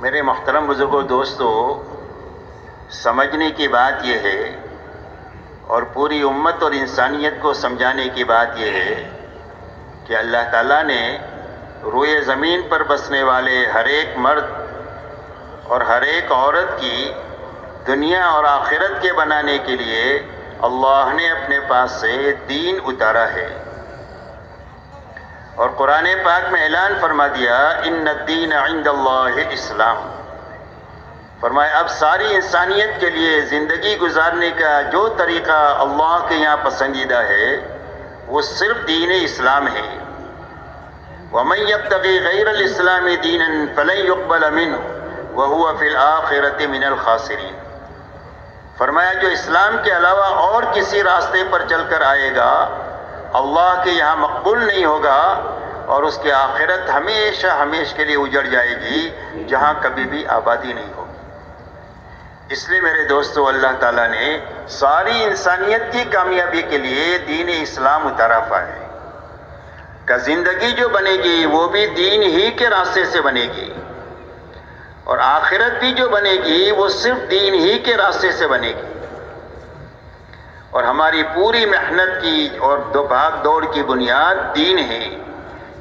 میرے محترم بزرگوں دوستو، سمجھنے کی بات یہ ہے اور پوری امت اور انسانیت کو سمجھانے کی بات یہ ہے کہ اللہ تعالیٰ نے روئے زمین پر بسنے والے ہر ایک مرد اور ہر ایک عورت کی دنیا اور آخرت کے بنانے کے لیے اللہ نے اپنے پاس سے دین اتارا ہے، اور قرآن پاک میں اعلان فرما دیا ان الدین عند اللہ اسلام۔ فرمایا اب ساری انسانیت کے لیے زندگی گزارنے کا جو طریقہ اللہ کے یہاں پسندیدہ ہے وہ صرف دین اسلام ہے۔ وَمَن يَبْتَغِي غَيْرَ الْإِسْلَامِ دِينًا فَلَن يُقْبَلَ مِنْهُ وَهُوَ فِي الْآخِرَةِ مِنَ الْخَاسِرِينَ۔ فرمایا جو اسلام کے علاوہ اور کسی راستے پر چل کر آئے گا اللہ کے یہاں مقبول نہیں ہوگا، اور اس کی آخرت ہمیشہ ہمیشہ کے لیے اجڑ جائے گی جہاں کبھی بھی آبادی نہیں ہوگی۔ اس لیے میرے دوستو، اللہ تعالیٰ نے ساری انسانیت کی کامیابی کے لیے دین اسلام اتارا ہے کہ زندگی جو بنے گی وہ بھی دین ہی کے راستے سے بنے گی، اور آخرت بھی جو بنے گی وہ صرف دین ہی کے راستے سے بنے گی۔ اور ہماری پوری محنت کی اور بھاگ دوڑ کی بنیاد دین ہے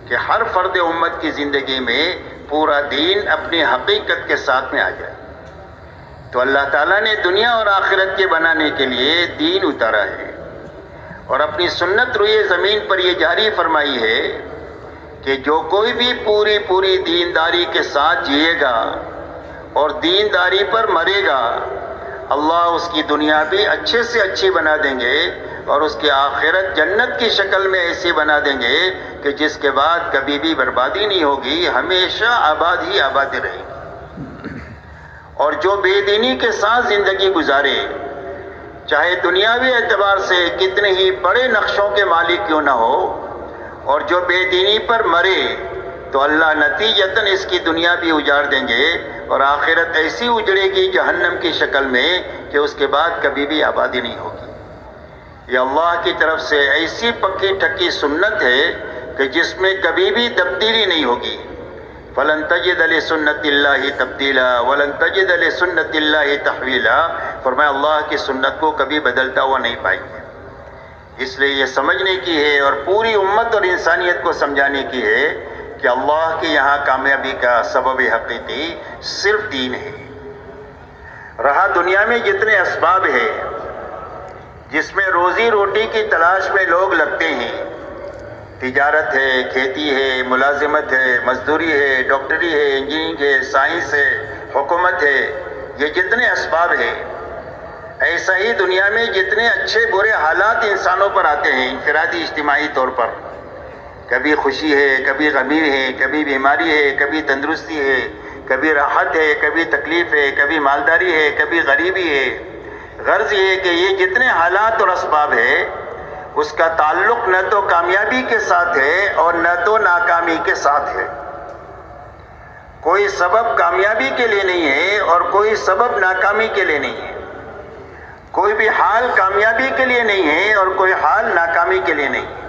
کہ ہر فرد امت کی زندگی میں پورا دین اپنی حقیقت کے ساتھ میں آ جائے۔ تو اللہ تعالیٰ نے دنیا اور آخرت کے بنانے کے لیے دین اتارا ہے، اور اپنی سنت روئے زمین پر یہ جاری فرمائی ہے کہ جو کوئی بھی پوری دینداری کے ساتھ جیے گا اور دینداری پر مرے گا، اللہ اس کی دنیا بھی اچھے سے اچھی بنا دیں گے، اور اس کی آخرت جنت کی شکل میں ایسی بنا دیں گے کہ جس کے بعد کبھی بھی بربادی نہیں ہوگی، ہمیشہ آباد ہی آباد رہے گی۔ اور جو بے دینی کے ساتھ زندگی گزارے، چاہے دنیاوی اعتبار سے کتنے ہی بڑے نقشوں کے مالک کیوں نہ ہو، اور جو بے دینی پر مرے تو اللہ نتیجتاً اس کی دنیا بھی اجاڑ دیں گے، اور آخرت ایسی اجڑے گی جہنم کی شکل میں کہ اس کے بعد کبھی بھی آبادی نہیں ہوگی۔ یہ اللہ کی طرف سے ایسی پکی ٹھکی سنت ہے کہ جس میں کبھی بھی تبدیلی نہیں ہوگی۔ فَلَن تَجِدَ لِسُنَّتِ اللَّهِ تَبْدِيلًا وَلَن تَجِدَ لِسُنَّتِ اللَّهِ تَحْوِيلًا۔ فرمایا اللہ کی سنت کو کبھی بدلتا ہوا نہیں پائیں گے۔ اس لیے یہ سمجھنے کی ہے اور پوری امت اور انسانیت کو سمجھانے کی ہے کہ اللہ کے یہاں کامیابی کا سبب حقیقی صرف دین ہے۔ رہا دنیا میں جتنے اسباب ہیں جس میں روزی روٹی کی تلاش میں لوگ لگتے ہیں، تجارت ہے، کھیتی ہے، ملازمت ہے، مزدوری ہے، ڈاکٹری ہے، انجینئرنگ ہے، سائنس ہے، حکومت ہے، یہ جتنے اسباب ہیں، ایسا ہی دنیا میں جتنے اچھے برے حالات انسانوں پر آتے ہیں انفرادی اجتماعی طور پر، کبھی خوشی ہے، کبھی غمی ہے، کبھی بیماری ہے، کبھی تندرستی ہے، کبھی راحت ہے، کبھی تکلیف ہے، کبھی مالداری ہے، کبھی غریبی ہے۔ غرض یہ ہے کہ یہ جتنے حالات اور اسباب ہے اس کا تعلق نہ تو کامیابی کے ساتھ ہے اور نہ تو ناکامی کے ساتھ ہے۔ کوئی سبب کامیابی کے لیے نہیں ہے اور کوئی سبب ناکامی کے لیے نہیں ہے، کوئی بھی حال کامیابی کے لیے نہیں ہے اور کوئی حال ناکامی کے لیے نہیں ہے،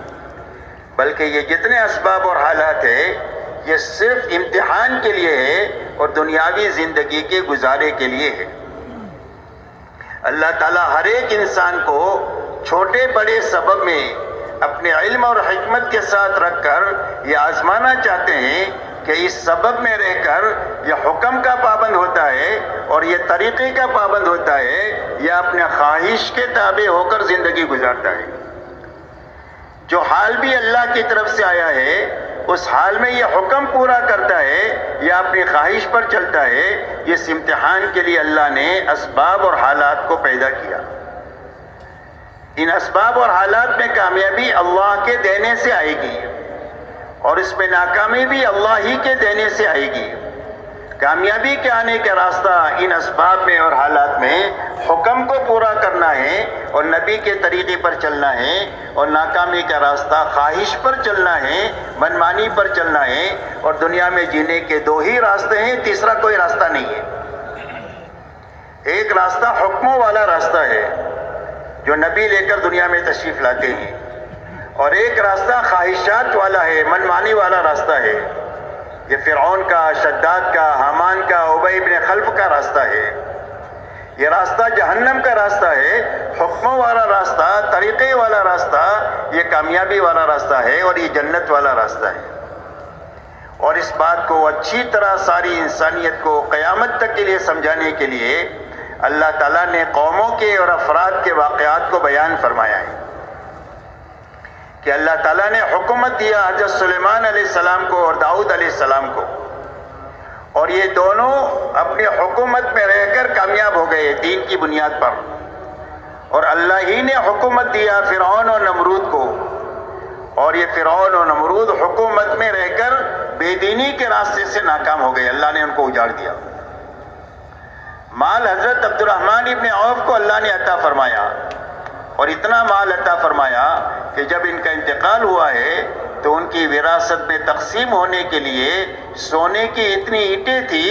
بلکہ یہ جتنے اسباب اور حالات ہیں یہ صرف امتحان کے لیے ہے اور دنیاوی زندگی کے گزارے کے لیے ہے۔ اللہ تعالیٰ ہر ایک انسان کو چھوٹے بڑے سبب میں اپنے علم اور حکمت کے ساتھ رکھ کر یہ آزمانا چاہتے ہیں کہ اس سبب میں رہ کر یہ حکم کا پابند ہوتا ہے اور یہ طریقے کا پابند ہوتا ہے یا اپنے خواہش کے تابع ہو کر زندگی گزارتا ہے۔ جو حال بھی اللہ کی طرف سے آیا ہے اس حال میں یہ حکم پورا کرتا ہے یا اپنی خواہش پر چلتا ہے، اس امتحان کے لیے اللہ نے اسباب اور حالات کو پیدا کیا۔ ان اسباب اور حالات میں کامیابی اللہ کے دینے سے آئے گی اور اس میں ناکامی بھی اللہ ہی کے دینے سے آئے گی۔ کامیابی کے آنے کا راستہ ان اسباب میں اور حالات میں حکم کو پورا کرنا ہے اور نبی کے طریقے پر چلنا ہے، اور ناکامی کا راستہ خواہش پر چلنا ہے، منمانی پر چلنا ہے، اور دنیا میں جینے کے دو ہی راستے ہیں، تیسرا کوئی راستہ نہیں ہے۔ ایک راستہ حکموں والا راستہ ہے جو نبی لے کر دنیا میں تشریف لاتے ہیں، اور ایک راستہ خواہشات والا ہے، منمانی والا راستہ ہے۔ یہ فرعون کا، شداد کا، حامان کا، خلف کا راستہ ہے، یہ راستہ جہنم کا راستہ ہے، حکموں والا راستہ، طریقے والا راستہ، یہ کامیابی والا راستہ ہے اور یہ جنت والا راستہ ہے۔ اور اس بات کو اچھی طرح ساری انسانیت کو قیامت تک کے لیے سمجھانے کے لیے اللہ تعالیٰ نے قوموں کے اور افراد کے واقعات کو بیان فرمایا ہے کہ اللہ تعالیٰ نے حکومت دیا حضرت سلیمان علیہ السلام کو اور داؤد علیہ السلام کو، اور یہ دونوں اپنی حکومت میں رہ کر کامیاب ہو گئے دین کی بنیاد پر، اور اللہ ہی نے حکومت دیا فرعون اور نمرود کو، اور یہ فرعون اور نمرود حکومت میں رہ کر بے دینی کے راستے سے ناکام ہو گئے، اللہ نے ان کو اجاڑ دیا۔ مال حضرت عبد الرحمن ابن عوف کو اللہ نے عطا فرمایا، اور اتنا مال عطا فرمایا کہ جب ان کا انتقال ہوا ہے تو ان کی وراثت میں تقسیم ہونے کے لیے سونے کی اتنی اینٹیں تھی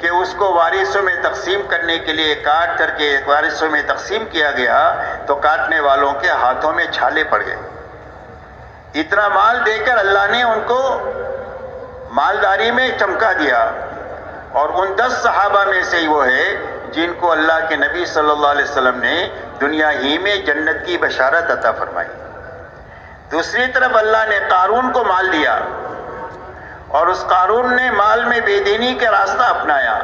کہ اس کو وارثوں میں تقسیم کرنے کے لیے کاٹ کر کے وارثوں میں تقسیم کیا گیا تو کاٹنے والوں کے ہاتھوں میں چھالے پڑ گئے۔ اتنا مال دے کر اللہ نے ان کو مالداری میں چمکا دیا، اور ان 10 صحابہ میں سے وہ ہے جن کو اللہ کے نبی صلی اللہ علیہ وسلم نے دنیا ہی میں جنت کی بشارت عطا فرمائی۔ دوسری طرف اللہ نے قارون کو مال دیا، اور اس قارون نے مال میں بے دینی کا راستہ اپنایا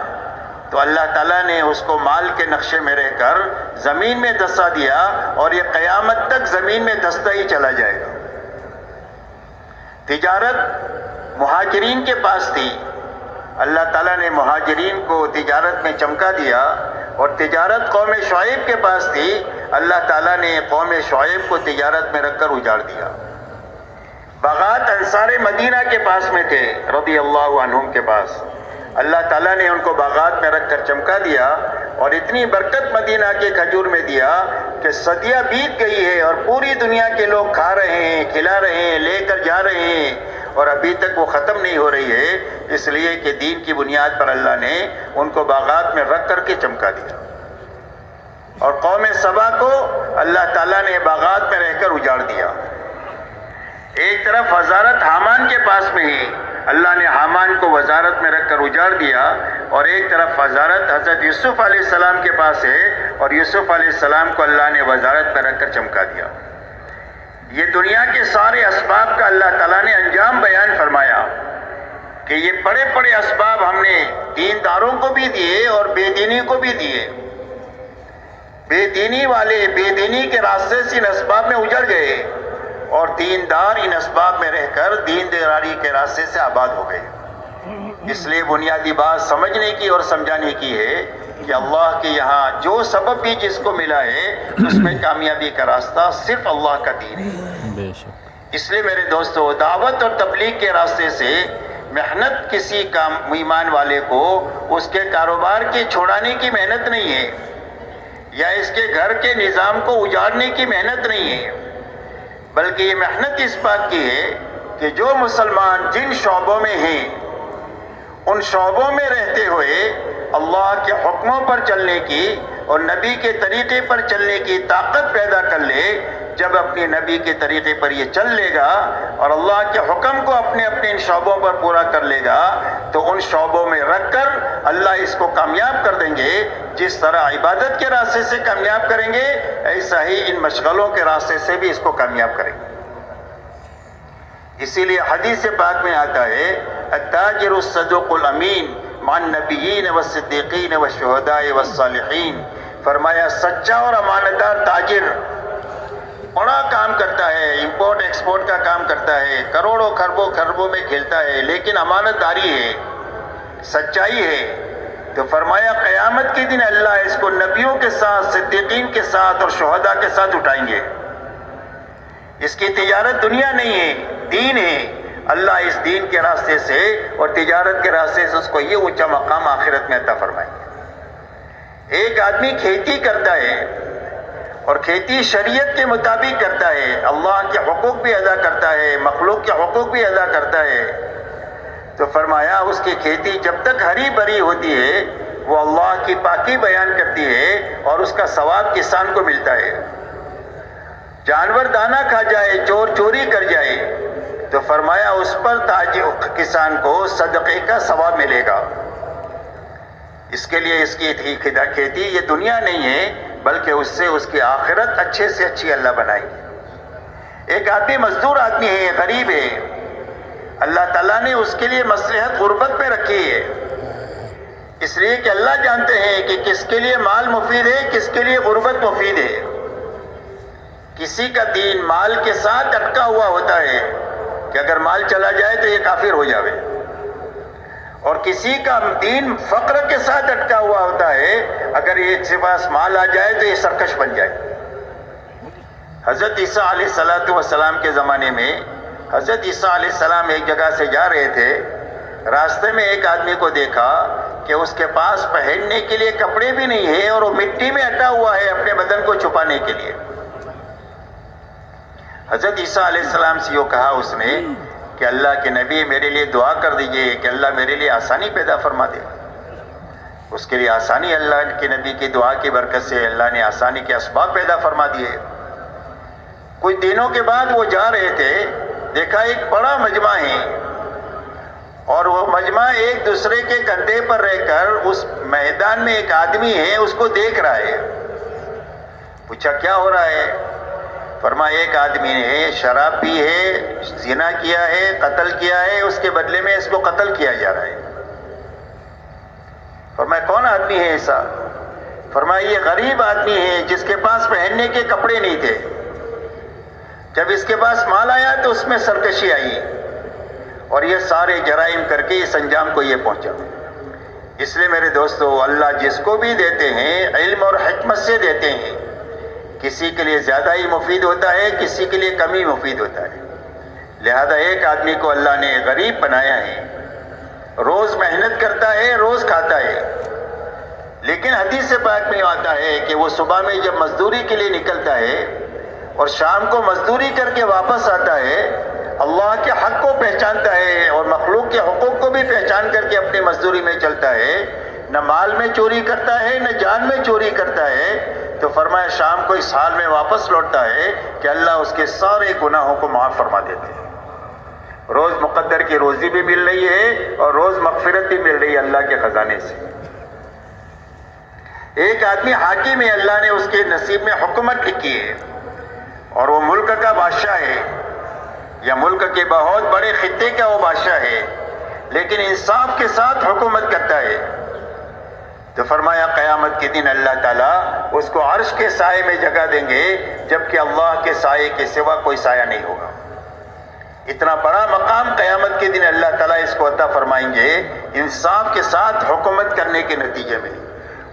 تو اللہ تعالیٰ نے اس کو مال کے نقشے میں رہ کر زمین میں دھسا دیا، اور یہ قیامت تک زمین میں دھستا ہی چلا جائے گا۔ تجارت مہاجرین کے پاس تھی، اللہ تعالیٰ نے مہاجرین کو تجارت میں چمکا دیا، اور تجارت قوم شعیب کے پاس تھی، اللہ تعالیٰ نے قوم شعیب کو تجارت میں رکھ کر اجاڑ دیا۔ باغات انصار مدینہ کے پاس میں تھے رضی اللہ عنہم کے پاس، اللہ تعالیٰ نے ان کو باغات میں رکھ کر چمکا دیا، اور اتنی برکت مدینہ کے کھجور میں دیا کہ صدیاں بیت گئی ہے اور پوری دنیا کے لوگ کھا رہے ہیں، کھلا رہے ہیں، لے کر جا رہے ہیں، اور ابھی تک وہ ختم نہیں ہو رہی ہے، اس لیے کہ دین کی بنیاد پر اللہ نے ان کو باغات میں رکھ کر کے چمکا دیا۔ اور قوم سبا کو اللہ تعالیٰ نے باغات میں رہ کر اجاڑ دیا۔ ایک طرف وزارت حامان کے پاس میں ہی اللہ نے حامان کو وزارت میں رکھ کر اجاڑ دیا، اور ایک طرف وزارت حضرت یوسف علیہ السلام کے پاس ہے، اور یوسف علیہ السلام کو اللہ نے وزارت میں رکھ کر چمکا دیا۔ یہ دنیا کے سارے اسباب کا اللہ تعالیٰ نے انجام بیان فرمایا کہ یہ بڑے بڑے اسباب ہم نے دینداروں کو بھی دیے اور بے دینی کو بھی دیے۔ بے دینی والے بے دینی کے راستے سے ان اسباب میں اجڑ گئے، اور دیندار ان اسباب میں رہ کر دینداری کے راستے سے آباد ہو گئے۔ اس لیے بنیادی بات سمجھنے کی اور سمجھانے کی ہے کہ اللہ کے یہاں جو سبب بھی جس کو ملا ہے اس میں کامیابی کا راستہ صرف اللہ کا دین ہے۔ بے شک۔ اس لیے میرے دوستو، دعوت اور تبلیغ کے راستے سے محنت کسی ایمان والے کو اس کے کاروبار کی چھوڑانے کی محنت نہیں ہے، یا اس کے گھر کے نظام کو اجاڑنے کی محنت نہیں ہے، بلکہ یہ محنت اس بات کی ہے کہ جو مسلمان جن شعبوں میں ہیں ان شعبوں میں رہتے ہوئے اللہ کے حکموں پر چلنے کی اور نبی کے طریقے پر چلنے کی طاقت پیدا کر لے۔ جب اپنے نبی کے طریقے پر یہ چل لے گا اور اللہ کے حکم کو اپنے اپنے ان شعبوں پر پورا کر لے گا تو ان شعبوں میں رکھ کر اللہ اس کو کامیاب کر دیں گے۔ جس طرح عبادت کے راستے سے کامیاب کریں گے ایسا ہی ان مشغلوں کے راستے سے بھی اس کو کامیاب کریں گے۔ اسی لیے حدیث پاک میں آتا ہے التاجر الصدوق الامین مع النبیین والصدیقین والشہداء والصالحین، فرمایا سچا اور امانتدار تاجر بڑا کام کرتا ہے، امپورٹ ایکسپورٹ کا کام کرتا ہے، کروڑوں خربوں میں کھیلتا ہے، لیکن امانت داری ہے، سچائی ہے، تو فرمایا قیامت کے دن اللہ اس کو نبیوں کے ساتھ، صدیقین کے ساتھ اور شہداء کے ساتھ اٹھائیں گے۔ اس کی تجارت دنیا نہیں ہے، دین ہے۔ اللہ اس دین کے راستے سے اور تجارت کے راستے سے اس کو یہ اونچا مقام آخرت میں عطا فرمائیں گے۔ ایک آدمی کھیتی کرتا ہے اور کھیتی شریعت کے مطابق کرتا ہے، اللہ کے حقوق بھی ادا کرتا ہے، مخلوق کے حقوق بھی ادا کرتا ہے، تو فرمایا اس کی کھیتی جب تک ہری بھری ہوتی ہے وہ اللہ کی پاکی بیان کرتی ہے اور اس کا ثواب کسان کو ملتا ہے۔ جانور دانہ کھا جائے، چور چوری کر جائے تو فرمایا اس پر کسان کو صدقے کا ثواب ملے گا۔ اس کے لیے اس کی کھیتی یہ دنیا نہیں ہے بلکہ اس سے اس کی آخرت اچھے سے اچھی اللہ بنائے گی۔ ایک آدمی مزدور آدمی ہے، غریب ہے، اللہ تعالیٰ نے اس کے لیے مصلحت غربت پہ رکھی ہے، اس لیے کہ اللہ جانتے ہیں کہ کس کے لیے مال مفید ہے، کس کے لیے غربت مفید ہے۔ کسی کا دین مال کے ساتھ اٹکا ہوا ہوتا ہے کہ اگر مال چلا جائے تو یہ کافر ہو جاوے، اور کسی کا دین فقر کے ساتھ اٹکا ہوا ہوتا ہے، اگر یہ اس کے پاس مال آ جائے تو یہ سرکش بن جائے۔ حضرت عیسیٰ علیہ السلام کے زمانے میں حضرت عیسیٰ علیہ السلام ایک جگہ سے جا رہے تھے، راستے میں ایک آدمی کو دیکھا کہ اس کے پاس پہننے کے لیے کپڑے بھی نہیں ہے اور وہ مٹی میں اٹا ہوا ہے اپنے بدن کو چھپانے کے لیے۔ حضرت عیسیٰ علیہ السلام سے یہ کہا اس نے کہ اللہ کے نبی میرے لیے دعا کر دیجئے کہ اللہ میرے لیے آسانی پیدا فرما دے۔ اس کے لیے آسانی، اللہ کے نبی کی دعا کی برکت سے اللہ نے آسانی کے اسباب پیدا فرما دیے۔ کچھ دنوں کے بعد وہ جا رہے تھے، دیکھا ایک بڑا مجمع ہے اور وہ مجمع ایک دوسرے کے کندھے پر رہ کر اس میدان میں ایک آدمی ہے اس کو دیکھ رہا ہے۔ پوچھا کیا ہو رہا ہے؟ فرمایا ایک آدمی نے شراب پی ہے، زنا کیا ہے، قتل کیا ہے، اس کے بدلے میں اس کو قتل کیا جا رہا ہے۔ فرمایا کون آدمی ہے ایسا؟ فرمایا یہ غریب آدمی ہے جس کے پاس پہننے کے کپڑے نہیں تھے، جب اس کے پاس مال آیا تو اس میں سرکشی آئی اور یہ سارے جرائم کر کے اس انجام کو یہ پہنچا۔ اس لیے میرے دوستو، اللہ جس کو بھی دیتے ہیں علم اور حکمت سے دیتے ہیں، کسی کے لیے زیادہ ہی مفید ہوتا ہے، کسی کے لیے کم ہی مفید ہوتا ہے۔ لہذا ایک آدمی کو اللہ نے غریب بنایا ہے، روز محنت کرتا ہے، روز کھاتا ہے، لیکن حدیث پاک میں آتا ہے کہ وہ صبح میں جب مزدوری کے لیے نکلتا ہے اور شام کو مزدوری کر کے واپس آتا ہے، اللہ کے حق کو پہچانتا ہے اور مخلوق کے حقوق کو بھی پہچان کر کے اپنی مزدوری میں چلتا ہے، نہ مال میں چوری کرتا ہے نہ جان میں چوری کرتا ہے، تو فرمایا شام کو اس حال میں واپس لوٹتا ہے کہ اللہ اس کے سارے گناہوں کو معاف فرما دیتے ہیں۔ روز مقدر کی روزی بھی مل رہی ہے اور روز مغفرت بھی مل رہی ہے اللہ کے خزانے سے۔ ایک آدمی حاکم ہے، اللہ نے اس کے نصیب میں حکومت لکھی ہے اور وہ ملک کا بادشاہ ہے یا ملک کے بہت بڑے خطے کا وہ بادشاہ ہے، لیکن انصاف کے ساتھ حکومت کرتا ہے، تو فرمایا قیامت کے دن اللہ تعالیٰ اس کو عرش کے سائے میں جگہ دیں گے، جبکہ اللہ کے سائے کے سوا کوئی سایہ نہیں ہوگا۔ اتنا بڑا مقام قیامت کے دن اللہ تعالیٰ اس کو عطا فرمائیں گے انصاف کے ساتھ حکومت کرنے کے نتیجے میں۔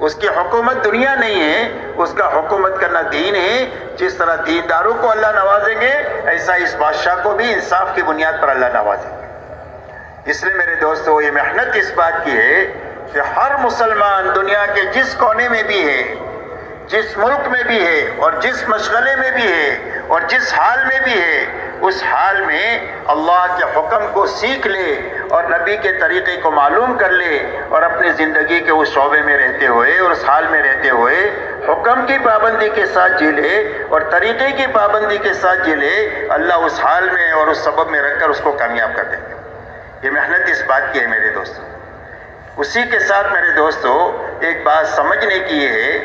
اس کی حکومت دنیا نہیں ہے، اس کا حکومت کرنا دین ہے۔ جس طرح دینداروں کو اللہ نوازیں گے، ایسا اس بادشاہ کو بھی انصاف کی بنیاد پر اللہ نوازیں گے۔ اس لیے میرے دوستو، یہ محنت اس بات کی ہے کہ ہر مسلمان دنیا کے جس کونے میں بھی ہے، جس ملک میں بھی ہے اور جس مشغلے میں بھی ہے اور جس حال میں بھی ہے، اس حال میں اللہ کے حکم کو سیکھ لے اور نبی کے طریقے کو معلوم کر لے اور اپنی زندگی کے اس شعبے میں رہتے ہوئے اور اس حال میں رہتے ہوئے حکم کی پابندی کے ساتھ جی لے اور طریقے کی پابندی کے ساتھ جی لے، اللہ اس حال میں اور اس سبب میں رکھ کر اس کو کامیاب کر دیں گے۔ یہ محنت اس بات کی ہے میرے دوستو۔ اسی کے ساتھ میرے دوستو، ایک بات سمجھنے کی یہ ہے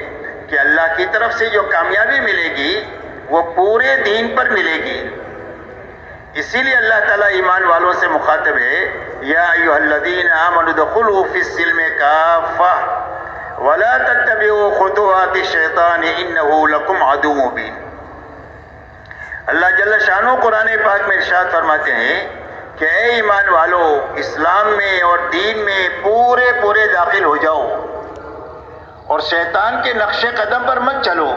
کہ اللہ کی طرف سے جو کامیابی ملے گی وہ پورے دین پر ملے گی۔ اسی لیے اللہ تعالیٰ ایمان والوں سے مخاطب ہے، یا ایھا الذین آمنوا ادخلوا فی السلم کافہ ولا تتبعوا خطوات الشیطان انہ لکم عدو مبین۔ اللہ جل شانہ قرآن پاک میں ارشاد فرماتے ہیں کہ اے ایمان والو، اسلام میں اور دین میں پورے داخل ہو جاؤ اور شیطان کے نقش قدم پر مت چلو،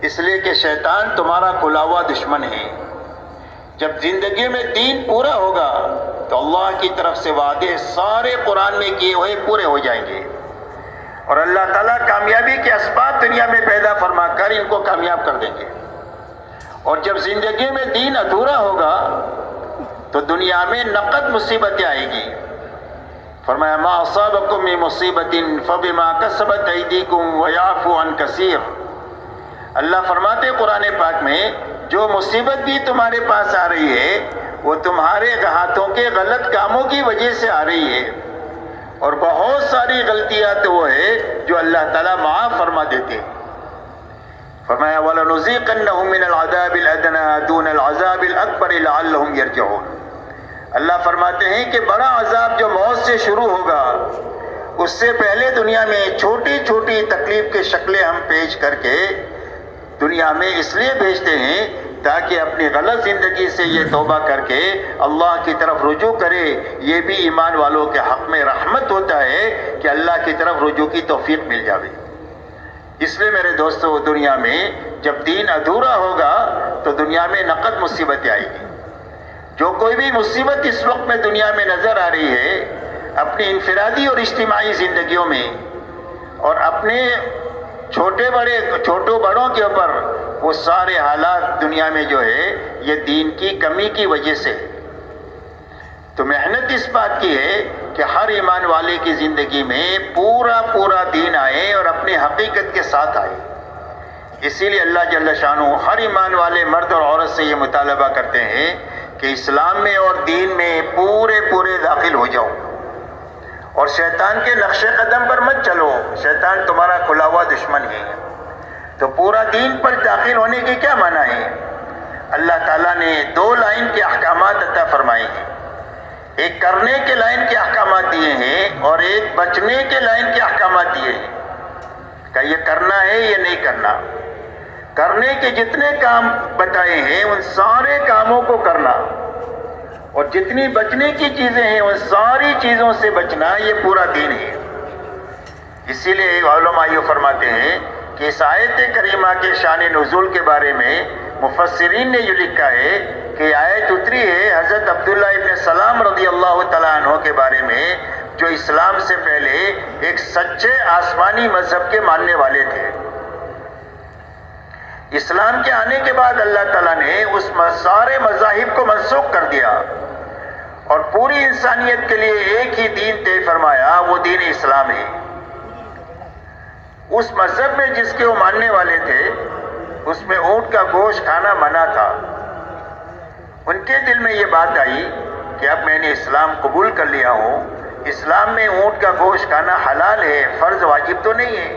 اس لیے کہ شیطان تمہارا کھلا ہوا دشمن ہے۔ جب زندگی میں دین پورا ہوگا تو اللہ کی طرف سے وعدے سارے قرآن میں کیے ہوئے پورے ہو جائیں گے اور اللہ تعالیٰ کامیابی کے اسباب دنیا میں پیدا فرما کر ان کو کامیاب کر دیں گے۔ اور جب زندگی میں دین ادھورا ہوگا تو دنیا میں نقد مصیبتیں آئیں گی۔ فرمایا ما اصابکم من مصیبت فبما کسبت ایدیکم ویعفو عن کثیر۔ اللہ فرماتے قرآن پاک میں، جو مصیبت بھی تمہارے پاس آ رہی ہے وہ تمہارے ہاتھوں کے غلط کاموں کی وجہ سے آ رہی ہے، اور بہت ساری غلطیاں تو وہ ہے جو اللہ تعالیٰ معاف فرما دیتے ہیں. فرمایا وَلَنُذِيقَنَّهُم مِّنَ الْعَذَابِ الْأَدْنَىٰ دُونَ الْعَذَابِ الْأَكْبَرِ لَعَلَّهُمْ يَرْجِعُونَ. اللہ فرماتے ہیں کہ بڑا عذاب جو موت سے شروع ہوگا اس سے پہلے دنیا میں چھوٹی چھوٹی تکلیف کی شکلیں ہم پیش کر کے دنیا میں اس لیے بھیجتے ہیں تاکہ اپنی غلط زندگی سے یہ توبہ کر کے اللہ کی طرف رجوع کرے. یہ بھی ایمان والوں کے حق میں رحمت ہوتا ہے کہ اللہ کی طرف رجوع کی توفیق مل جاوے. اس لیے میرے دوستو دنیا میں جب دین ادھورا ہوگا تو دنیا میں نقد مصیبتیں آئیں گی. جو کوئی بھی مصیبت اس وقت میں دنیا میں نظر آ رہی ہے اپنی انفرادی اور اجتماعی زندگیوں میں اور اپنے چھوٹوں بڑوں کے اوپر وہ سارے حالات دنیا میں جو ہے یہ دین کی کمی کی وجہ سے. تو محنت اس بات کی ہے کہ ہر ایمان والے کی زندگی میں پورا دین آئے اور اپنی حقیقت کے ساتھ آئے. اسی لیے اللہ جل شانہ ہر ایمان والے مرد اور عورت سے یہ مطالبہ کرتے ہیں کہ اسلام میں اور دین میں پورے داخل ہو جاؤ اور شیطان کے نقش قدم پر مت چلو. شیطان تمہارا کھلا ہوا دشمن ہے. تو پورا دین پر داخل ہونے کی کیا معنی ہے؟ اللہ تعالیٰ نے 2 لائن کے احکامات عطا فرمائے ہیں. ایک کرنے کے لائن کے احکامات دیے ہیں اور ایک بچنے کے لائن کے احکامات دیے ہیں کہ یہ کرنا ہے یہ نہیں کرنا. کرنے کے جتنے کام بتائے ہیں ان سارے کاموں کو کرنا اور جتنی بچنے کی چیزیں ہیں ان ساری چیزوں سے بچنا یہ پورا دین ہے. اسی لیے علماء یہ فرماتے ہیں کہ اس آیت کریمہ کے شان نزول کے بارے میں مفسرین نے یہ لکھا ہے کہ آیت اتری ہے حضرت عبداللہ ابن سلام رضی اللہ تعالیٰ عنہ کے بارے میں جو اسلام سے پہلے ایک سچے آسمانی مذہب کے ماننے والے تھے. اسلام کے آنے کے بعد اللہ تعالیٰ نے اس سارے مذاہب کو منسوخ کر دیا اور پوری انسانیت کے لیے ایک ہی دین طے فرمایا، وہ دین اسلام ہے. اس مذہب میں جس کے وہ ماننے والے تھے اس میں اونٹ کا گوشت کھانا منع تھا. ان کے دل میں یہ بات آئی کہ اب میں نے اسلام قبول کر لیا ہوں، اسلام میں اونٹ کا گوشت کھانا حلال ہے، فرض واجب تو نہیں ہے.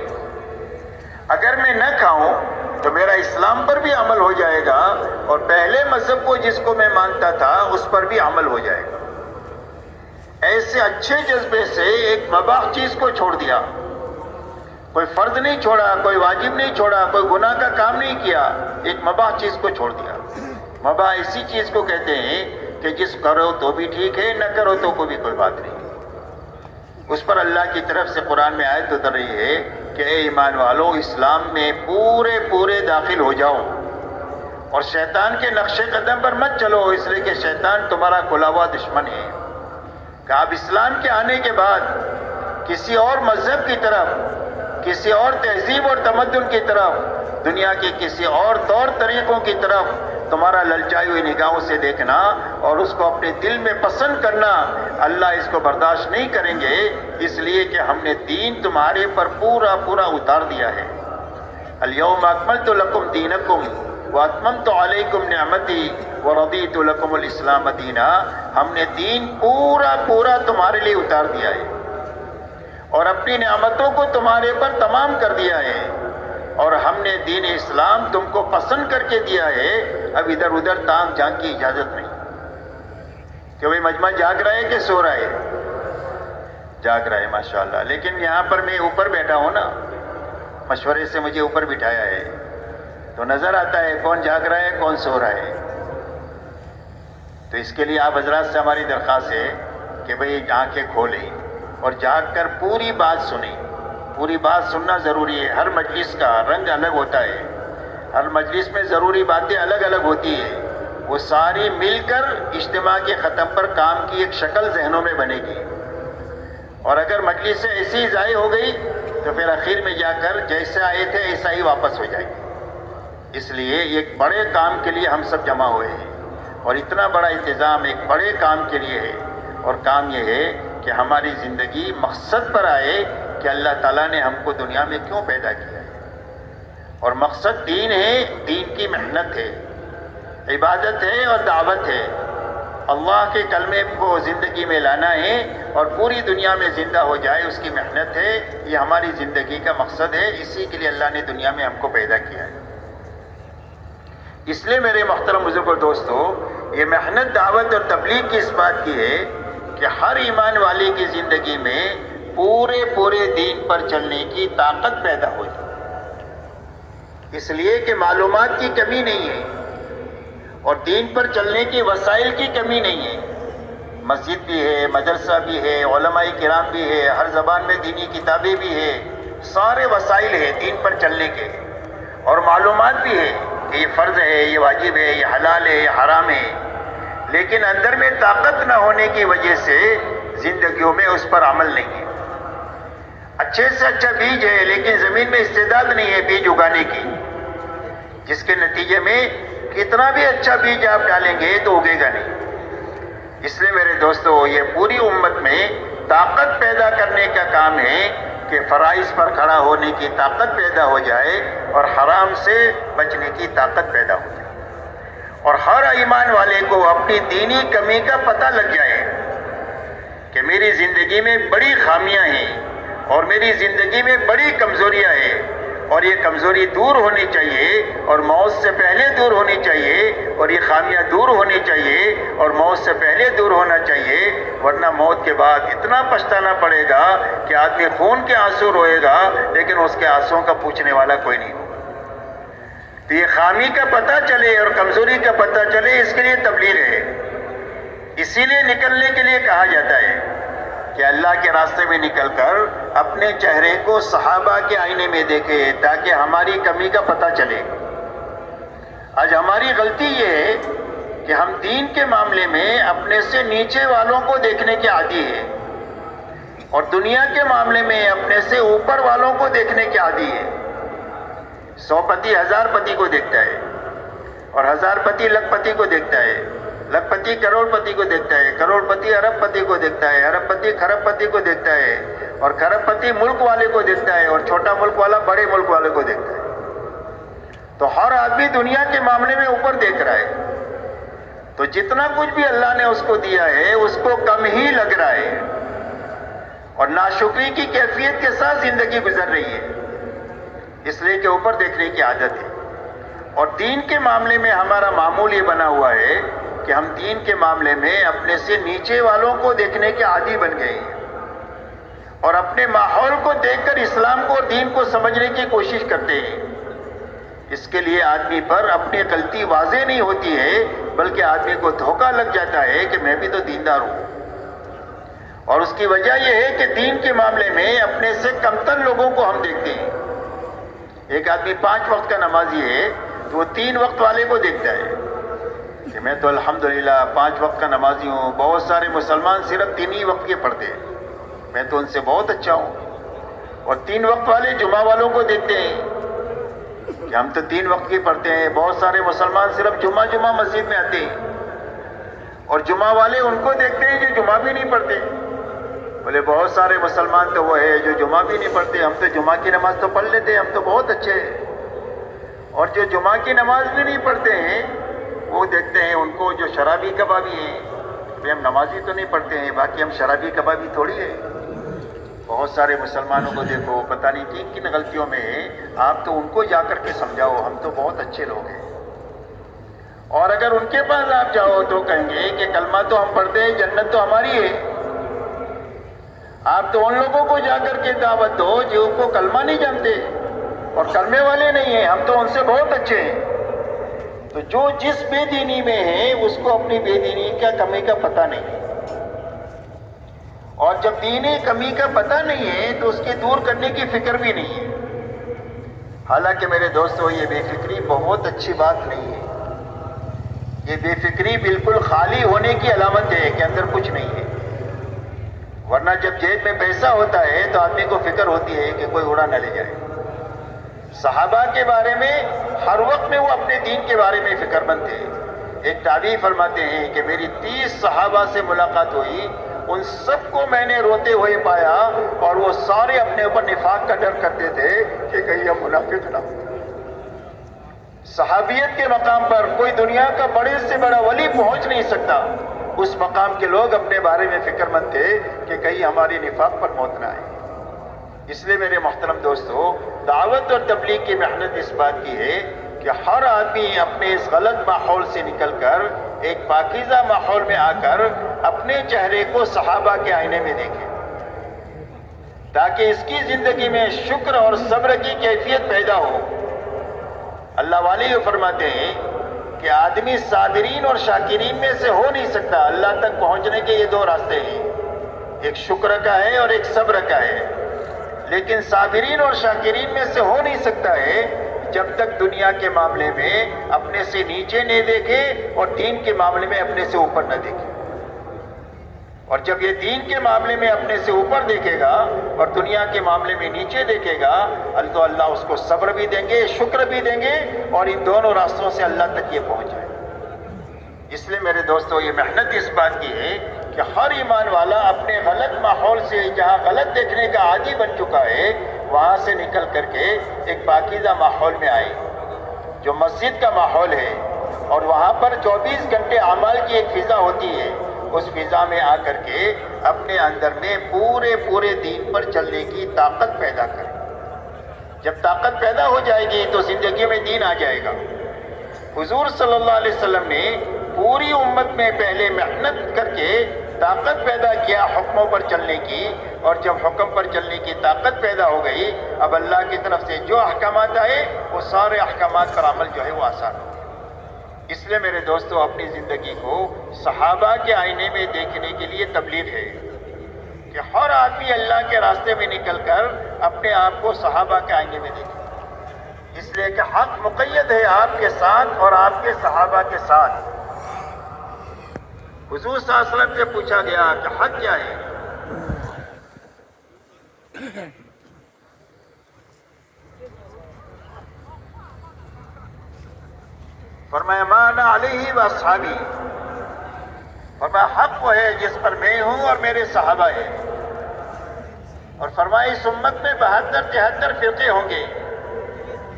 اگر میں نہ کھاؤں تو میرا اسلام پر بھی عمل ہو جائے گا اور پہلے مذہب کو جس کو میں مانتا تھا اس پر بھی عمل ہو جائے گا. ایسے اچھے جذبے سے ایک مباح چیز کو چھوڑ دیا. کوئی فرض نہیں چھوڑا، کوئی واجب نہیں چھوڑا، کوئی گناہ کا کام نہیں کیا، ایک مباح چیز کو چھوڑ دیا. مباح اسی چیز کو کہتے ہیں کہ جس کرو تو بھی ٹھیک ہے، نہ کرو تو کوئی بات نہیں. اس پر اللہ کی طرف سے قرآن میں آیت اتر رہی ہے کہ اے ایمان والو اسلام میں پورے داخل ہو جاؤ اور شیطان کے نقش قدم پر مت چلو، اس لیے کہ شیطان تمہارا کھلا ہوا دشمن ہے. کہ آپ اسلام کے آنے کے بعد کسی اور مذہب کی طرف، کسی اور تہذیب اور تمدن کی طرف، دنیا کے کسی اور طور طریقوں کی طرف تمہارا للچائی ہوئی نگاہوں سے دیکھنا اور اس کو اپنے دل میں پسند کرنا، اللہ اس کو برداشت نہیں کریں گے. اس لیے کہ ہم نے دین تمہارے پر پورا اتار دیا ہے. الیوم اکملت لکم دینکم واتممت علیکم نعمتی ورضیت لکم الاسلام دینا. ہم نے دین پورا تمہارے لیے اتار دیا ہے اور اپنی نعمتوں کو تمہارے پر تمام کر دیا ہے اور ہم نے دین اسلام تم کو پسند کر کے دیا ہے. اب ادھر ادھر تانگ جھانک کی اجازت نہیں. کہ بھئی مجمع جاگ رہا ہے کہ سو رہا ہے؟ جاگ رہا ہے ماشاءاللہ. لیکن یہاں پر میں اوپر بیٹھا ہوں نا، مشورے سے مجھے اوپر بٹھایا ہے تو نظر آتا ہے کون جاگ رہا ہے کون سو رہا ہے. تو اس کے لیے آپ حضرات سے ہماری درخواست ہے کہ بھئی آنکھیں کھولیں اور جاگ کر پوری بات سنیں. پوری بات سننا ضروری ہے. ہر مجلس کا رنگ الگ ہوتا ہے، ہر مجلس میں ضروری باتیں الگ ہوتی ہیں. وہ ساری مل کر اجتماع کے ختم پر کام کی ایک شکل ذہنوں میں بنے گی اور اگر مجلس سے ایسی ضائع ہو گئی تو پھر اخیر میں جا کر جیسے آئے تھے ایسا ہی واپس ہو جائے گی. اس لیے ایک بڑے کام کے لیے ہم سب جمع ہوئے ہیں اور اتنا بڑا انتظام ایک بڑے کام کے لیے ہے اور کام یہ ہے کہ ہماری زندگی مقصد پر آئے کہ اللہ تعالیٰ نے ہم کو دنیا میں کیوں پیدا کیا ہے اور مقصد دین ہے. دین کی محنت ہے، عبادت ہے اور دعوت ہے. اللہ کے کلمے کو زندگی میں لانا ہے اور پوری دنیا میں زندہ ہو جائے، اس کی محنت ہے، یہ ہماری زندگی کا مقصد ہے، اسی کے لیے اللہ نے دنیا میں ہم کو پیدا کیا ہے۔ اس لیے میرے محترم بزرگ اور دوستو، یہ محنت دعوت اور تبلیغ کی اس بات کی ہے کہ ہر ایمان والے کی زندگی میں پورے دین پر چلنے کی طاقت پیدا ہو جائے، اس لیے کہ معلومات کی کمی نہیں ہے اور دین پر چلنے کی وسائل کی کمی نہیں ہے۔ مسجد بھی ہے، مدرسہ بھی ہے، علماء کرام بھی ہے، ہر زبان میں دینی کتابیں بھی ہے، سارے وسائل ہیں دین پر چلنے کے، اور معلومات بھی ہے کہ یہ فرض ہے، یہ واجب ہے، یہ حلال ہے، یہ حرام ہے، لیکن اندر میں طاقت نہ ہونے کی وجہ سے زندگیوں میں اس پر عمل نہیں ہے۔ اچھے سے اچھا بیج ہے لیکن زمین میں استعداد نہیں ہے بیج اگانے کی، جس کے نتیجے میں کتنا بھی اچھا بیج آپ ڈالیں گے تو اگے گا نہیں۔ اس لیے میرے دوستو، یہ پوری امت میں طاقت پیدا کرنے کا کام ہے کہ فرائض پر کھڑا ہونے کی طاقت پیدا ہو جائے اور حرام سے بچنے کی طاقت پیدا ہو جائے، اور ہر ایمان والے کو اپنی دینی کمی کا پتہ لگ جائے کہ میری زندگی میں بڑی خامیاں ہیں اور میری زندگی میں بڑی کمزوریاں ہیں، اور یہ کمزوری دور ہونی چاہیے اور موت سے پہلے دور ہونی چاہیے، اور یہ خامیاں دور ہونی چاہیے اور موت سے پہلے دور ہونا چاہیے، ورنہ موت کے بعد اتنا پچھتانا پڑے گا کہ آدمی خون کے آنسو روئے گا لیکن اس کے آنسوؤں کا پوچھنے والا کوئی نہیں ہوگا۔ تو یہ خامی کا پتہ چلے اور کمزوری کا پتہ چلے، اس کے لیے تبلیغ ہے۔ اسی لیے نکلنے کے لیے کہا جاتا ہے کہ اللہ کے راستے میں نکل کر اپنے چہرے کو صحابہ کے آئینے میں دیکھے تاکہ ہماری کمی کا پتہ چلے۔ آج ہماری غلطی یہ ہے کہ ہم دین کے معاملے میں اپنے سے نیچے والوں کو دیکھنے کے عادی ہیں، اور دنیا کے معاملے میں اپنے سے اوپر والوں کو دیکھنے کے عادی ہیں۔ 100 پتی 1000 پتی کو دیکھتا ہے، اور 1000 پتی لکھ پتی کو دیکھتا ہے، لکھ پتی کروڑ پتی کو دیکھتا ہے، کروڑ پتی ارب پتی کو دیکھتا ہے، ارب پتی کھرب پتی کو دیکھتا ہے، اور کھرب پتی ملک والے کو دیکھتا ہے، اور چھوٹا ملک والا بڑے ملک والے کو دیکھتا ہے۔ تو ہر آدمی دنیا کے معاملے میں اوپر دیکھ رہا ہے، تو جتنا کچھ بھی اللہ نے اس کو دیا ہے اس کو کم ہی لگ رہا ہے، اور ناشکری کی کیفیت کے ساتھ زندگی گزر رہی ہے، اس لیے کہ اوپر دیکھنے کی عادت ہے۔ اور دین کے معاملے میں ہمارا معمول یہ بنا ہوا ہے کہ ہم دین کے معاملے میں اپنے سے نیچے والوں کو دیکھنے کے عادی بن گئے ہیں، اور اپنے ماحول کو دیکھ کر اسلام کو اور دین کو سمجھنے کی کوشش کرتے ہیں۔ اس کے لیے آدمی پر اپنی غلطی واضح نہیں ہوتی ہے، بلکہ آدمی کو دھوکہ لگ جاتا ہے کہ میں بھی تو دیندار ہوں، اور اس کی وجہ یہ ہے کہ دین کے معاملے میں اپنے سے کمتر لوگوں کو ہم دیکھتے ہیں۔ ایک آدمی 5 وقت کا نمازی ہے تو وہ 3 وقت والے کو دیکھتا ہے کہ میں تو الحمدللہ 5 وقت کا نمازی ہوں، بہت سارے مسلمان صرف 3 ہی وقت کے پڑھتے ہیں، میں تو ان سے بہت اچھا ہوں۔ اور 3 وقت والے جمعہ والوں کو دیکھتے ہیں کہ ہم تو 3 وقت کی پڑھتے ہیں، بہت سارے مسلمان صرف جمعہ مسجد میں آتے ہیں، اور جمعہ والے ان کو دیکھتے ہیں جو جمعہ بھی نہیں پڑھتے، بولے بہت سارے مسلمان تو وہ ہے جو جمعہ بھی نہیں پڑھتے، ہم تو جمعہ کی نماز تو پڑھ لیتے ہیں، ہم تو بہت اچھے ہیں۔ اور جو جمعہ کی نماز بھی نہیں پڑھتے ہیں وہ دیکھتے ہیں ان کو جو شرابی کبابی ہیں، کہ ہم نمازی تو نہیں پڑھتے ہیں باقی ہم شرابی کبابی تھوڑی ہے۔ بہت سارے مسلمانوں کو دیکھو پتہ نہیں کن کن غلطیوں میں ہیں، آپ تو ان کو جا کر کے سمجھاؤ ہم تو بہت اچھے لوگ ہیں، اور اگر ان کے پاس آپ جاؤ تو کہیں گے کہ کلمہ تو ہم پڑھتے ہیں، جنت تو ہماری ہے۔ آپ تو ان لوگوں کو جا کر کے دعوت دو جو کو کلمہ نہیں جانتے اور کلمے والے نہیں ہیں، ہم تو ان سے بہت اچھے ہیں۔ تو جو جس بے دینی میں ہے اس کو اپنی بے دینی کا کمی کا پتہ نہیں ہے، اور جب دینی کمی کا پتہ نہیں ہے تو اس کے دور کرنے کی فکر بھی نہیں ہے۔ حالانکہ میرے دوستو یہ بے فکری بہت اچھی بات نہیں ہے، یہ بے فکری بالکل خالی ہونے کی علامت ہے کہ اندر کچھ نہیں ہے، ورنہ جب جیب میں پیسہ ہوتا ہے تو آدمی کو فکر ہوتی ہے کہ کوئی اڑا نہ لے جائے۔ صحابہ کے بارے میں ہر وقت میں وہ اپنے دین کے بارے میں فکر مند تھے۔ ایک تابعی فرماتے ہیں کہ میری 30 صحابہ سے ملاقات ہوئی، ان سب کو میں نے روتے ہوئے پایا اور وہ سارے اپنے اوپر نفاق کا ڈر کرتے تھے کہ کہیں ہم منافق نہ ہو۔ صحابیت کے مقام پر کوئی دنیا کا بڑے سے بڑا ولی پہنچ نہیں سکتا، اس مقام کے لوگ اپنے بارے میں فکر مند تھے کہ کہیں ہماری نفاق پر موت نہ آئے۔ اس لیے میرے محترم دوستو، دعوت اور تبلیغ کی محنت اس بات کی ہے کہ ہر آدمی اپنے اس غلط ماحول سے نکل کر ایک پاکیزہ ماحول میں آ کر اپنے چہرے کو صحابہ کے آئینے میں دیکھے، تاکہ اس کی زندگی میں شکر اور صبر کی کیفیت پیدا ہو۔ اللہ والے یہ فرماتے ہیں کہ آدمی صابرین اور شاکرین میں سے ہو نہیں سکتا۔ اللہ تک پہنچنے کے یہ دو راستے ہیں، ایک شکر کا ہے اور ایک صبر کا ہے، لیکن صابرین اور شاکرین میں سے ہو نہیں سکتا ہے جب تک دنیا کے معاملے میں اپنے سے نیچے نہیں دیکھے اور دین کے معاملے میں اپنے سے اوپر نہ دیکھے۔ اور جب یہ دین کے معاملے میں اپنے سے اوپر دیکھے گا اور دنیا کے معاملے میں نیچے دیکھے گا، تو اللہ اس کو صبر بھی دیں گے، شکر بھی دیں گے، اور ان دونوں راستوں سے اللہ تک یہ پہنچ جائے۔ اس لیے میرے دوستو، یہ محنت اس بات کی ہے کہ ہر ایمان والا اپنے غلط ماحول سے، جہاں غلط دیکھنے کا عادی بن چکا ہے، وہاں سے نکل کر کے ایک پاکیزہ ماحول میں آئے جو مسجد کا ماحول ہے، اور وہاں پر 24 گھنٹے اعمال کی ایک فضا ہوتی ہے۔ اس فضا میں آ کر کے اپنے اندر میں پورے دین پر چلنے کی طاقت پیدا کرے۔ جب طاقت پیدا ہو جائے گی تو زندگی میں دین آ جائے گا۔ حضور صلی اللہ علیہ وسلم نے پوری امت میں پہلے محنت کر کے طاقت پیدا کیا حکموں پر چلنے کی، اور جب حکم پر چلنے کی طاقت پیدا ہو گئی، اب اللہ کی طرف سے جو احکامات آئے وہ سارے احکامات پر عمل جو ہے وہ آسان ہو۔ اس لیے میرے دوستو، اپنی زندگی کو صحابہ کے آئینے میں دیکھنے کے لیے تبلیغ ہے کہ ہر آدمی اللہ کے راستے میں نکل کر اپنے آپ کو صحابہ کے آئینے میں دیکھے، اس لیے کہ حق مقید ہے آپ کے ساتھ اور آپ کے صحابہ کے ساتھ۔ حضور صلی اللہ علیہ وسلم سے پوچھا گیا کہ حق کیا ہے؟ فرمایا ما انا علیہ واصحابی، فرمایا حق وہ ہے جس پر میں ہوں اور میرے صحابہ ہیں، اور فرمایا اس امت میں 72-73 فرقے ہوں گے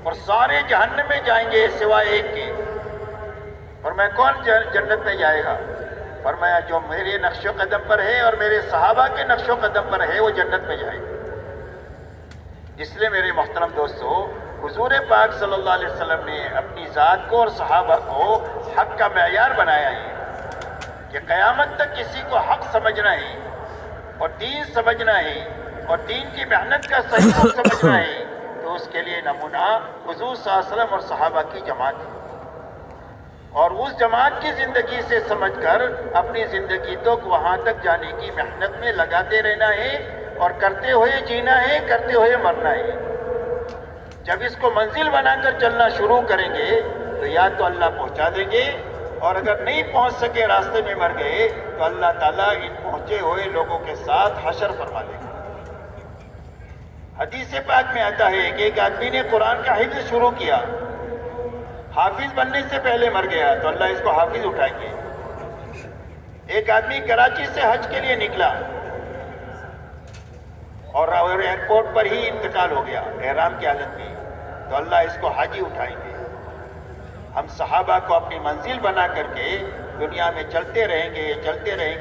اور سارے جہنم میں جائیں گے سوائے ایک کے۔ فرمایا کون جنت میں جائے گا؟ فرمایا جو میرے نقش و قدم پر ہے اور میرے صحابہ کے نقش و قدم پر ہے وہ جنت میں جائے گا۔ اس لیے میرے محترم دوستو، حضور پاک صلی اللہ علیہ وسلم نے اپنی ذات کو اور صحابہ کو حق کا معیار بنایا ہے کہ قیامت تک کسی کو حق سمجھنا ہے اور دین سمجھنا ہے اور دین کی محنت کا صحیح سمجھنا ہے، تو اس کے لیے نمونہ حضور صلی اللہ علیہ وسلم اور صحابہ کی جماعت ہے، اور اس جماعت کی زندگی سے سمجھ کر اپنی زندگی تک وہاں تک جانے کی محنت میں لگاتے رہنا ہے، اور کرتے ہوئے جینا ہے، کرتے ہوئے مرنا ہے۔ جب اس کو منزل بنا کر چلنا شروع کریں گے تو یا تو اللہ پہنچا دیں گے، اور اگر نہیں پہنچ سکے راستے میں مر گئے تو اللہ تعالیٰ ان پہنچے ہوئے لوگوں کے ساتھ حشر فرما دے گا۔ حدیث پاک میں آتا ہے کہ ایک آدمی نے قرآن کا حفظ شروع کیا، حافظ بننے سے پہلے مر گیا تو اللہ اس کو حافظ اٹھائیں گے۔ ایک آدمی کراچی سے حج کے لیے نکلا اور ایئرپورٹ پر ہی انتقال ہو گیا احرام کی حالت میں، تو اللہ اس کو حاجی اٹھائیں گے۔ ہم صحابہ کو اپنی منزل بنا کر کے دنیا میں چلتے رہیں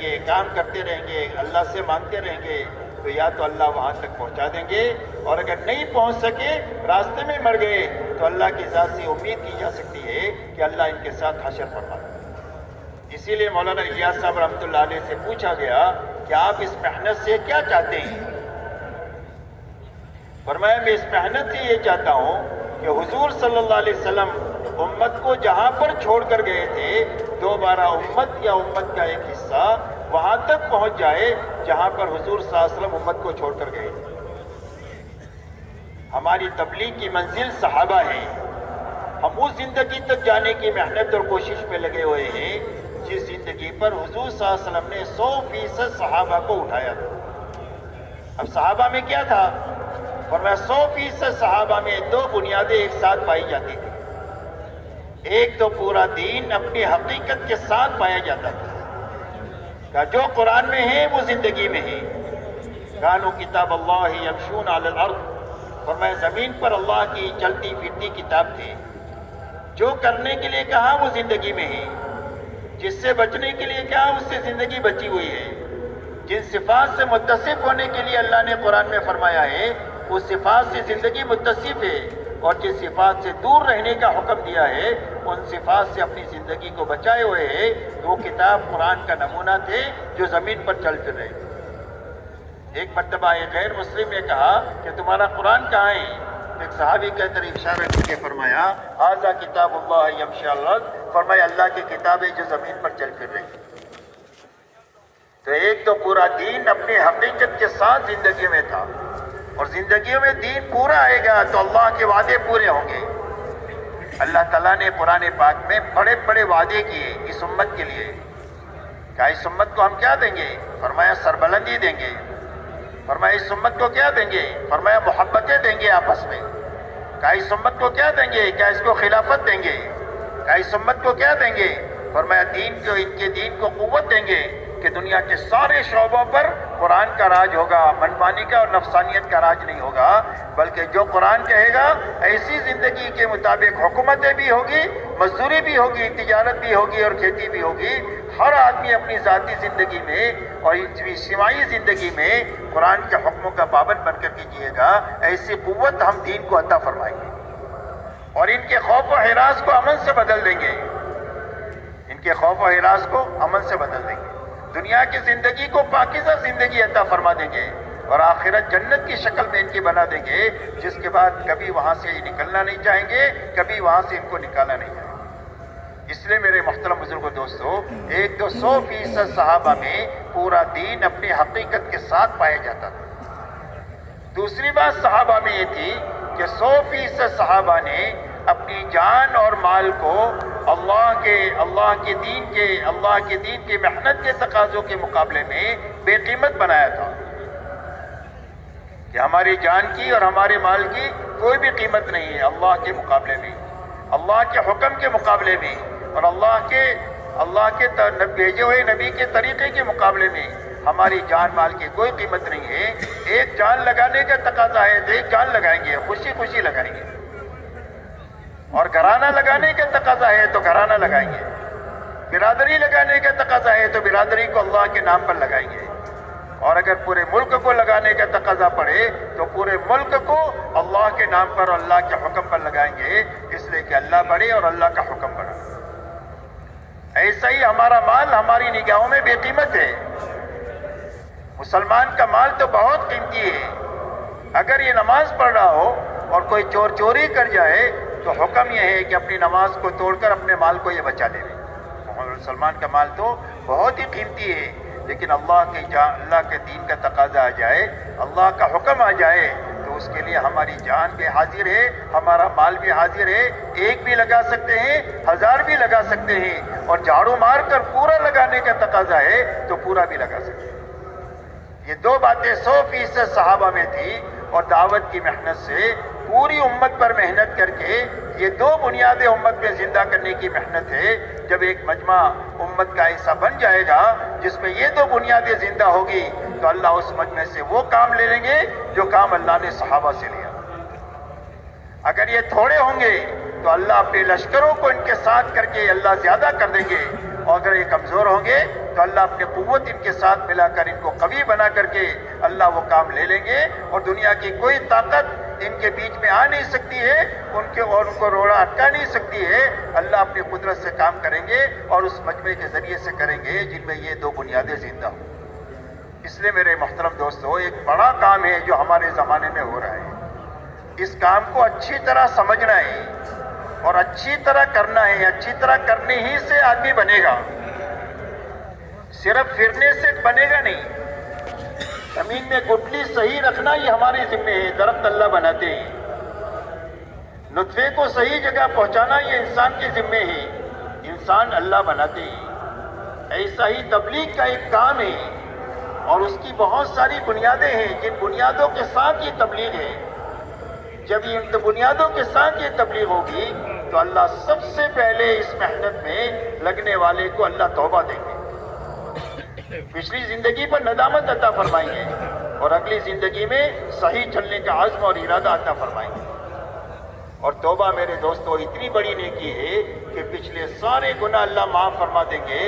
گے، کام کرتے رہیں گے، اللہ سے مانگتے رہیں گے، تو یا تو اللہ وہاں تک پہنچا دیں گے، اور اگر نہیں پہنچ سکے راستے میں مر گئے تو اللہ کی ذات سے امید کی جا سکتی ہے کہ اللہ ان کے ساتھ حشر فرما دے۔ اسی لیے مولانا الیاس صاحب رحمۃ اللہ علیہ سے پوچھا گیا کہ آپ اس محنت سے کیا چاہتے ہیں؟ فرمایا میں اس محنت سے یہ چاہتا ہوں کہ حضور صلی اللہ علیہ وسلم امت کو جہاں پر چھوڑ کر گئے تھے، دوبارہ امت یا امت کا ایک حصہ وہاں تک پہنچ جائے جہاں پر حضور صلی اللہ علیہ وسلم امت کو چھوڑ کر گئے تھے۔ ہماری تبلیغ کی منزل صحابہ ہے، ہم اس زندگی تک جانے کی محنت اور کوشش میں لگے ہوئے ہیں جس زندگی پر حضور صلی اللہ علیہ وسلم نے 100% صحابہ کو اٹھایا تھا۔ اب صحابہ میں کیا تھا؟ فرمایا 100% صحابہ میں دو بنیادیں ایک ساتھ پائی جاتی تھی۔ ایک تو پورا دین اپنی حقیقت کے ساتھ پایا جاتا تھا کہ جو قرآن میں ہے وہ زندگی میں ہے۔ کانوا کتاب اللہ یمشون علی الارض، فرمایا زمین پر اللہ کی چلتی پھرتی کتاب تھی، جو کرنے کے لیے کہا وہ زندگی میں ہے۔ جس سے بچنے کے لیے کیا اس سے زندگی بچی ہوئی ہے. جن صفات سے متصف ہونے کے لیے اللہ نے قرآن میں فرمایا ہے اس صفات سے زندگی متصف ہے، اور جس صفات سے دور رہنے کا حکم دیا ہے ان صفات سے اپنی زندگی کو بچائے ہوئے ہے. وہ کتاب قرآن کا نمونہ تھے جو زمین پر چل پھر رہے. ایک مرتبہ ایک غیر مسلم نے کہا کہ تمہارا قرآن کہاں ہے؟ ایک صحابی کے طرف اشارہ کر کے فرمایا ھذا کتاب اللہ یمشی علی الارض، فرمایا اللہ کی کتاب ہے جو زمین پر چل پھر رہی. تو ایک تو پورا دین اپنی حقیقت کے ساتھ زندگی میں تھا، اور زندگیوں میں دین پورا آئے گا تو اللہ کے وعدے پورے ہوں گے. اللہ تعالیٰ نے قرآن پاک میں بڑے بڑے وعدے کیے اس امت کے لیے. کہا اس امت کو ہم کیا دیں گے؟ فرمایا سربلندی دیں گے. فرمایا اس امت کو کیا دیں گے؟ فرمایا محبتیں دیں گے آپس میں. کہا اس امت کو کیا دیں گے؟ کیا اس کو خلافت دیں گے؟ کہا اس امت کو کیا دیں گے؟ فرمایا دین کو، ان کے دین کو قوت دیں گے کہ دنیا کے سارے شعبوں پر قرآن کا راج ہوگا، منمانی کا اور نفسانیت کا راج نہیں ہوگا، بلکہ جو قرآن کہے گا ایسی زندگی کے مطابق حکومتیں بھی ہوگی، مزدوری بھی ہوگی، تجارت بھی ہوگی اور کھیتی بھی ہوگی. ہر آدمی اپنی ذاتی زندگی میں اور اجتماعی زندگی میں قرآن کے حکموں کا پابند بن کر کے جیے گا. ایسی قوت ہم دین کو عطا فرمائیں گے، اور ان کے خوف و ہراس کو امن سے بدل دیں گے. ان کے خوف و ہراس کو امن سے بدل دیں گے. دنیا کی زندگی کو پاکیزہ زندگی عطا فرما دیں گے، اور آخرت جنت کی شکل میں ان کی بنا دیں گے، جس کے بعد کبھی وہاں سے نکلنا نہیں چاہیں گے، کبھی وہاں سے ان کو نکالا نہیں جائے گا. اس لیے میرے محترم بزرگ دوستو، ایک تو 100% صحابہ میں پورا دین اپنی حقیقت کے ساتھ پایا جاتا تھا. دوسری بات صحابہ میں یہ تھی کہ 100% صحابہ نے اپنی جان اور مال کو اللہ کے دین کے محنت کے تقاضوں کے مقابلے میں بے قیمت بنایا تھا. کہ ہماری جان کی اور ہمارے مال کی کوئی بھی قیمت نہیں ہے اللہ کے مقابلے میں، اللہ کے حکم کے مقابلے میں، اور اللہ کے بھیجے ہوئے نبی کے طریقے کے مقابلے میں ہماری جان مال کی کوئی قیمت نہیں ہے. ایک جان لگانے کا تقاضا ہے تو ایک جان لگائیں گے، خوشی خوشی لگائیں گے. اور گھرانہ لگانے کا تقاضا ہے تو گھرانہ لگائیں گے. برادری لگانے کا تقاضا ہے تو برادری کو اللہ کے نام پر لگائیں گے. اور اگر پورے ملک کو لگانے کا تقاضا پڑے تو پورے ملک کو اللہ کے نام پر اور اللہ کے حکم پر لگائیں گے، اس لیے کہ اللہ بڑے اور اللہ کا حکم بڑا. ایسا ہی ہمارا مال ہماری نگاہوں میں بے قیمت ہے. مسلمان کا مال تو بہت قیمتی ہے. اگر یہ نماز پڑھ رہا ہو اور کوئی چوری کر جائے تو حکم یہ ہے کہ اپنی نماز کو توڑ کر اپنے مال کو یہ بچا لے. مسلمان کا مال تو بہت ہی قیمتی ہے، لیکن اللہ کے دین کا تقاضا آ جائے، اللہ کا حکم آ جائے تو اس کے لیے ہماری جان بھی حاضر ہے، ہمارا مال بھی حاضر ہے. ایک بھی لگا سکتے ہیں، 1000 بھی لگا سکتے ہیں، اور جھاڑو مار کر پورا لگانے کا تقاضا ہے تو پورا بھی لگا سکتے ہیں. یہ دو باتیں 100% صحابہ میں تھی، اور دعوت کی محنت سے پوری امت پر محنت کر کے یہ دو بنیادیں امت میں زندہ کرنے کی محنت ہے. جب ایک مجمع امت کا ایسا بن جائے گا جس میں یہ دو بنیادیں زندہ ہوگی تو اللہ اس مجمع سے وہ کام لے لیں گے جو کام اللہ نے صحابہ سے لیا. اگر یہ تھوڑے ہوں گے تو اللہ اپنے لشکروں کو ان کے ساتھ کر کے اللہ زیادہ کر دیں گے، اور اگر یہ کمزور ہوں گے تو اللہ اپنے قوت ان کے ساتھ ملا کر ان کو قوی بنا کر کے اللہ وہ کام لے لیں گے، اور دنیا کی کوئی طاقت ان کے بیچ میں آ نہیں سکتی ہے، ان کو روڑا اٹکا نہیں سکتی ہے. اللہ اپنی قدرت سے کام کریں گے اور اس مجمع کے ذریعے سے کریں گے جن میں یہ دو بنیادیں زندہ ہوں. اس لیے میرے محترم دوستو، ایک بڑا کام ہے جو ہمارے زمانے میں ہو رہا ہے. اس کام کو اچھی طرح سمجھنا ہے اور اچھی طرح کرنا ہے. اچھی طرح کرنے ہی سے آدمی بنے گا، صرف پھرنے سے بنے گا نہیں. زمین میں گٹلی صحیح رکھنا یہ ہمارے ذمہ ہے، درخت اللہ بناتے ہیں. نطفے کو صحیح جگہ پہنچانا یہ انسان کے ذمہ ہے، انسان اللہ بناتے ہیں. ایسا ہی تبلیغ کا ایک کام ہے، اور اس کی بہت ساری بنیادیں ہیں جن بنیادوں کے ساتھ یہ تبلیغ ہے. جب ان بنیادوں کے ساتھ یہ تبلیغ ہوگی تو اللہ سب سے پہلے اس محنت میں لگنے والے کو اللہ توبہ دیں گے، پچھلی زندگی پر ندامت عطا فرمائیں گے، اور اگلی زندگی میں صحیح چلنے کا عزم اور ارادہ عطا فرمائیں گے. اور توبہ میرے دوستو اتنی بڑی نیکی ہے کہ پچھلے سارے گناہ اللہ معاف فرما دیں گے،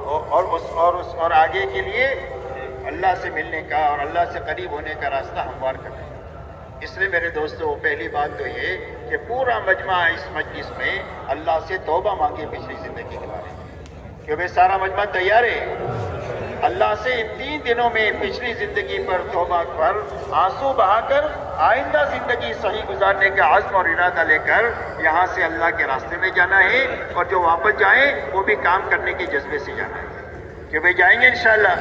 اور آگے کے لیے اللہ سے ملنے کا اور اللہ سے قریب ہونے کا راستہ ہموار کر دیں گے۔ اس لیے میرے دوستو پہلی بات تو یہ کہ پورا مجمع اس مجلس میں اللہ سے توبہ مانگے پچھلی زندگی کے بارے میں، کہ بھئی سارا مجمع تیار ہے اللہ سے ان 3 دنوں میں پچھلی زندگی پر توبہ پر آنسو بہا کر آئندہ زندگی صحیح گزارنے کا عزم اور ارادہ لے کر یہاں سے اللہ کے راستے میں جانا ہے، اور جو واپس جائیں وہ بھی کام کرنے کے جذبے سے جانا ہے کہ بھئی جائیں گے انشاءاللہ۔